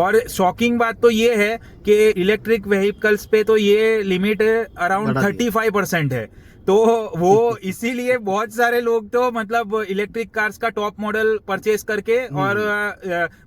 और शॉकिंग बात तो ये है कि इलेक्ट्रिक व्हीकल्स पे तो ये लिमिट अराउंड 35% है। तो वो इसीलिए बहुत सारे लोग तो मतलब इलेक्ट्रिक कार्स का टॉप मॉडल परचेज करके और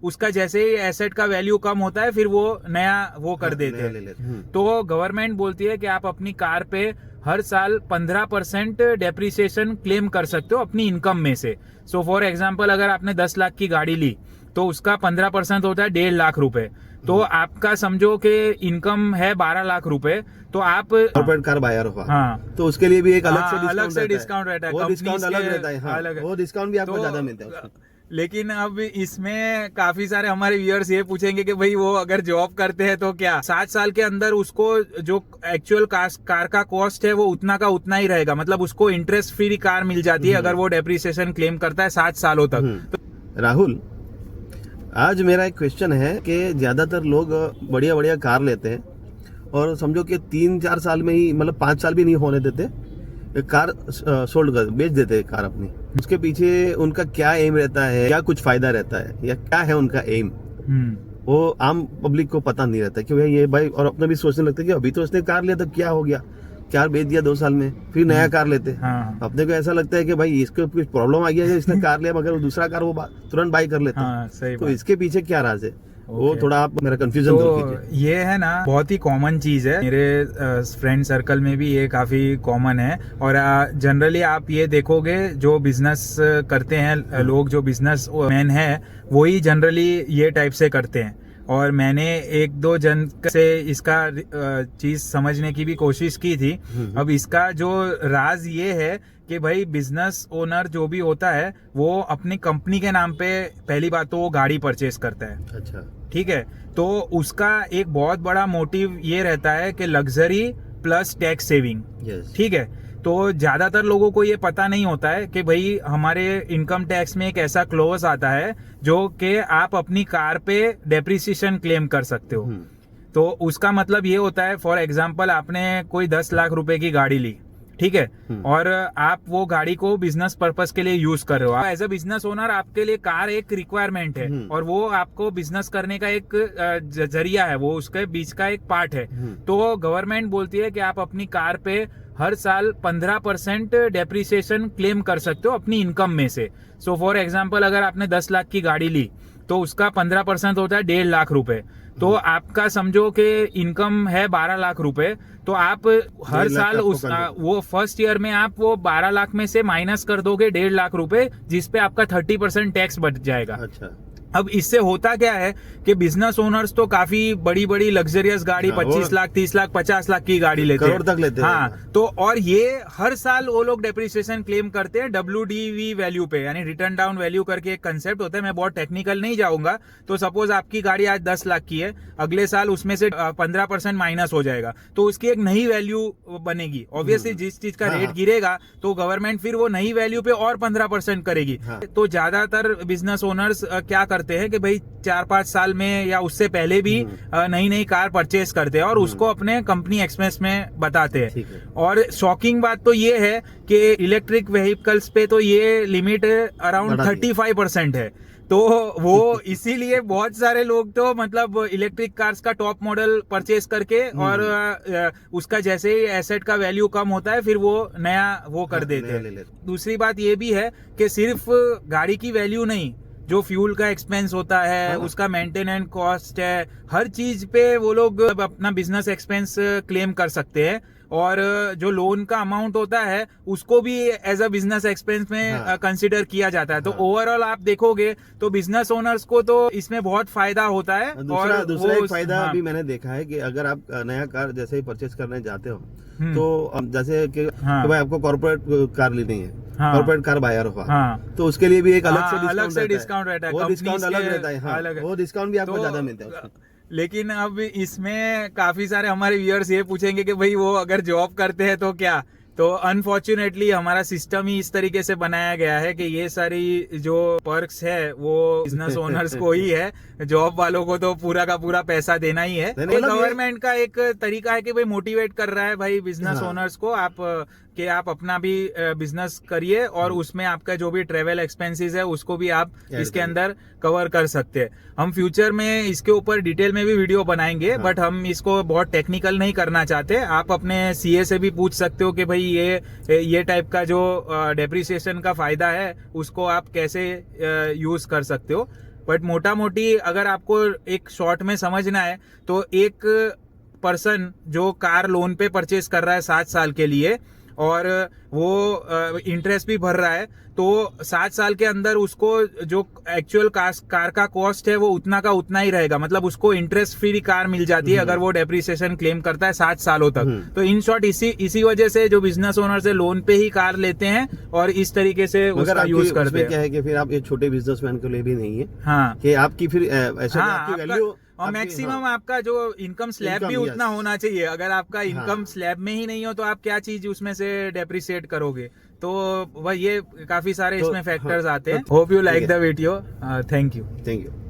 उसका जैसे ही एसेट का वैल्यू कम होता है फिर वो नया वो कर देते हैं। तो गवर्नमेंट बोलती है कि आप अपनी कार पे हर साल 15% डेप्रिसिएशन क्लेम कर सकते हो अपनी इनकम में से। सो फॉर एग्जाम्पल अगर आपने 10 लाख की गाड़ी ली तो उसका 15% होता है 1.5 लाख रुपए। तो आपका समझो कि इनकम है 12 लाख रुपए, तो आप कॉर्पोरेट कार बायर हो, हाँ, तो उसके लिए भी एक अलग से डिस्काउंट रहता है। वो डिस्काउंट अलग रहता है, हाँ, अलग है। वो डिस्काउंट भी आपको तो ज्यादा मिलता है उसमें। लेकिन अब इसमें काफी सारे हमारे व्यूअर्स ये पूछेंगे कि भाई वो अगर जॉब करते हैं तो क्या 7 साल के अंदर उसको जो एक्चुअल कार का कॉस्ट है वो उतना का उतना ही रहेगा, मतलब उसको इंटरेस्ट फ्री कार मिल जाती है अगर वो डेप्रिसिएशन क्लेम करता है 7 सालों तक। राहुल, आज मेरा एक क्वेश्चन है कि ज्यादातर लोग बढ़िया बढ़िया कार लेते हैं और समझो कि 3-4 साल में ही, मतलब 5 साल भी नहीं होने देते, एक कार सोल्ड कर बेच देते हैं कार अपनी। उसके पीछे उनका क्या एम रहता है, क्या कुछ फायदा रहता है, या क्या है उनका एम, वो आम पब्लिक को पता नहीं रहता कि भाई ये भाई, और अपने भी सोचने लगता है कि अभी तो उसने कार लिया तो क्या हो गया, कार बेच दिया 2 साल में, फिर नया कार लेते। हाँ। अपने को ऐसा लगता है कि भाई इसको कुछ प्रॉब्लम आ गया है, इसने कार लिया, मगर वो दूसरा कार वो तुरंत बाई कर लेता। हाँ, सही तो बात। इसके पीछे क्या राज है, वो थोड़ा आप मेरा कंफ्यूजन दूर तो कीजिए। ये है ना, बहुत ही कॉमन चीज है, मेरे फ्रेंड सर्कल में भी ये काफी कॉमन है। और जनरली आप ये देखोगे जो बिजनेस करते हैं लोग, जो बिजनेस मैन है वही जनरली ये टाइप से करते हैं। और मैंने 1-2 जन से इसका चीज समझने की भी कोशिश की थी। अब इसका जो राज ये है कि भाई बिजनेस ओनर जो भी होता है वो अपनी कंपनी के नाम पे पहली बात तो वो गाड़ी परचेज करता है। अच्छा, ठीक है, तो उसका एक बहुत बड़ा मोटिव ये रहता है कि लग्जरी प्लस टैक्स सेविंग। ठीक है, तो ज्यादातर लोगों को ये पता नहीं होता है कि भाई हमारे इनकम टैक्स में एक ऐसा क्लॉज आता है जो कि आप अपनी कार पे डेप्रिसिएशन क्लेम कर सकते हो। तो उसका मतलब ये होता है, फॉर एग्जांपल आपने कोई 10 लाख रुपए की गाड़ी ली, ठीक है, और आप वो गाड़ी को बिजनेस पर्पस के लिए यूज कर रहे हो। एज अ बिजनेस ओनर आपके लिए कार एक रिक्वायरमेंट है और वो आपको बिजनेस करने का एक जरिया है, वो उसके बीच का एक पार्ट है। तो गवर्नमेंट बोलती है कि आप अपनी कार पे हर साल 15% डेप्रिसिएशन क्लेम कर सकते हो अपनी इनकम में से। सो फॉर एग्जाम्पल अगर आपने 10 लाख की गाड़ी ली तो उसका 15% होता है 1.5 लाख रुपए। तो आपका समझो कि इनकम है 12 लाख रुपए, तो आप हर साल उस वो फर्स्ट ईयर में आप वो 12 लाख में से माइनस कर दोगे 1.5 लाख रुपए, जिसपे आपका 30% टैक्स बच जाएगा। अच्छा, अब इससे होता क्या है कि बिजनेस ओनर्स तो काफी बड़ी बड़ी लग्जरियस गाड़ी 25 लाख 30 लाख 50 लाख की गाड़ी लेते हैं, करोड़ तक लेते हैं। हाँ, तो और ये हर साल वो लोग डेप्रिसिएशन क्लेम करते हैं WDV वैल्यू पे, यानी रिटर्न डाउन वैल्यू करके एक कंसेप्ट होता है। मैं बहुत टेक्निकल नहीं जाऊंगा। तो सपोज आपकी गाड़ी आज 10 लाख की है, अगले साल उसमें से 15% माइनस हो जाएगा, तो उसकी एक नई वैल्यू बनेगी। ऑब्वियसली जिस चीज का रेट गिरेगा तो गवर्नमेंट फिर वो नई वैल्यू पे और 15% करेगी। तो ज्यादातर बिजनेस ओनर्स क्या करते हैं कि भाई 4-5 साल में या उससे पहले भी नई नई कार परचेज करते हैं और उसको अपने कंपनी एक्सपेंस में बताते हैं। और शॉकिंग बात तो ये है कि इलेक्ट्रिक व्हीकल्स पे तो ये लिमिट अराउंड 35% है। तो वो इसीलिए बहुत सारे लोग तो मतलब इलेक्ट्रिक कार्स का टॉप मॉडल परचेज करके और उसका जैसे ही एसेट का वैल्यू कम होता है फिर वो नया वो कर देते हैं। दूसरी बात ये भी है कि सिर्फ गाड़ी की वैल्यू नहीं, जो फ्यूल का एक्सपेंस होता है, उसका मेंटेनेंस कॉस्ट है, हर चीज पे वो लोग अपना बिजनेस एक्सपेंस क्लेम कर सकते हैं। और जो लोन का अमाउंट होता है उसको भी एज अ बिजनेस एक्सपेंस में कंसिडर किया जाता है। तो ओवरऑल आप देखोगे तो बिजनेस ओनर्स को तो इसमें बहुत फायदा होता है। दूसरा एक फायदा अभी मैंने देखा है कि अगर आप नया कार जैसे ही परचेज करने जाते हो तो जैसे कि भाई आपको कॉर्पोरेट कार लेनी है, कॉर्पोरेट कार बायर हो, तो उसके लिए भी एक अलग से डिस्काउंट रहता है। वो डिस्काउंट अलग रहता है, वो डिस्काउंट भी आपको ज्यादा मिलता है। लेकिन अब इसमें काफी सारे हमारे व्यूअर्स ये पूछेंगे कि भाई वो अगर जॉब करते हैं तो क्या। तो अनफॉर्चुनेटली हमारा सिस्टम ही इस तरीके से बनाया गया है कि ये सारी जो पर्क्स है वो बिजनेस ओनर्स को ही है, जॉब वालों को तो पूरा का पूरा पैसा देना ही है। गवर्नमेंट का एक तरीका है कि भाई मोटिवेट कर रहा है भाई बिजनेस ओनर्स को, आप कि आप अपना भी बिजनेस करिए और उसमें आपका जो भी ट्रेवल एक्सपेंसेस है उसको भी आप इसके करें। अंदर कवर कर सकते हैं। हम फ्यूचर में इसके ऊपर डिटेल में भी वीडियो बनाएंगे, हाँ। बट हम इसको बहुत टेक्निकल नहीं करना चाहते। आप अपने सीए से भी पूछ सकते हो कि भाई ये टाइप का जो डेप्रिसिएशन का फायदा है उसको आप कैसे यूज कर सकते हो। बट मोटा मोटी अगर आपको एक शॉर्ट में समझना है तो एक पर्सन जो कार लोन पे परचेज कर रहा है 7 साल के लिए और वो इंटरेस्ट भी भर रहा है, तो 7 साल के अंदर उसको जो एक्चुअल कार का कॉस्ट है वो उतना का उतना ही रहेगा। मतलब उसको इंटरेस्ट फ्री कार मिल जाती है अगर वो डेप्रिसिएशन क्लेम करता है 7 सालों तक। तो इन शॉर्ट इसी वजह से जो बिजनेस ओनर से लोन पे ही कार लेते हैं और इस तरीके से उसका यूज करते हैं। क्या है कि फिर आप ये छोटे बिजनेसमैन के लिए भी नहीं है हाँ कि आपकी फिर ऐसे हाँ, आपकी आपका- वैल्यू और मैक्सिमम आपका जो इनकम स्लैब Income, भी उतना yes. होना चाहिए। अगर आपका इनकम हाँ। स्लैब में ही नहीं हो तो आप क्या चीज उसमें से डेप्रिसिएट करोगे। तो वह ये काफी सारे तो- इसमें फैक्टर्स हाँ, आते हैं। तो- होप यू लाइक ठीक the video. Thank you. Thank you.